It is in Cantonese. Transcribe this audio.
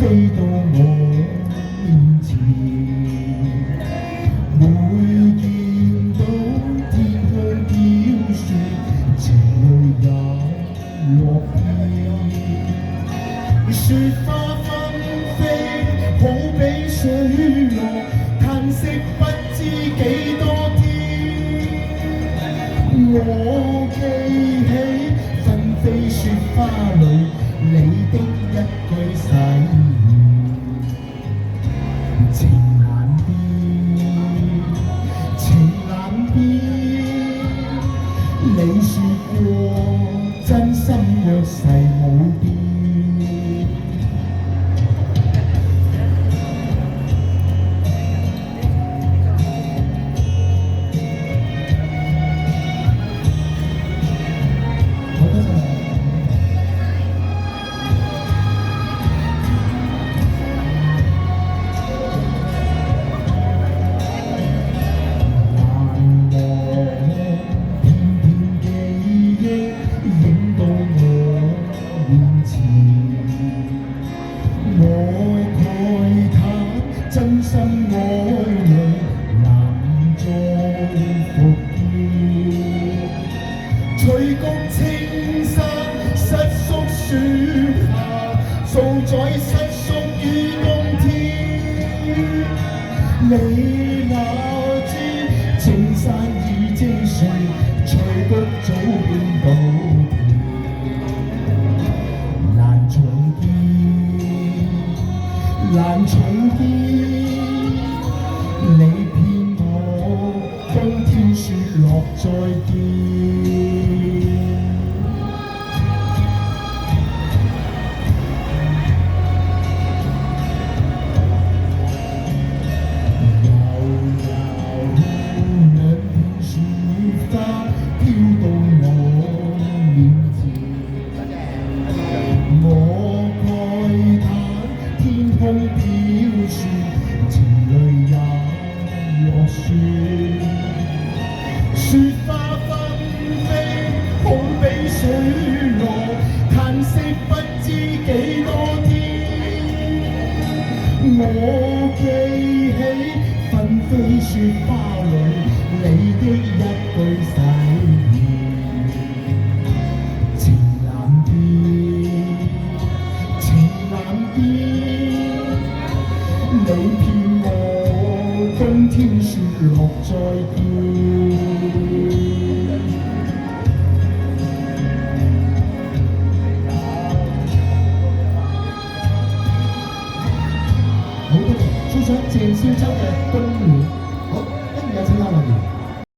飛到我面前，每見到天空飄雪，情淚也落遍。雪花紛飛，好比水落，嘆息不知幾多天。我記起紛飛雪花裏你的一句誓言，情難變，情難變。你說過真心若誓無變。真心愛你難再復見，隨共青山失縮雪下，數載失縮於冬天。你哪知青山已積雪，翠谷早變稻田，難重見，難重見。你騙我，冬天雪落再見。兩片雪花飄到我面前，我慨嘆天空飄雪，情淚也落雪，雪花紛飛，好比水落，嘆息不知幾多天。我記起紛飛雪花裏你的一句誓言，情難變，情難變。你騙我，冬天雪落再見。好多謝，送上鄭少秋嘅《冬暖》。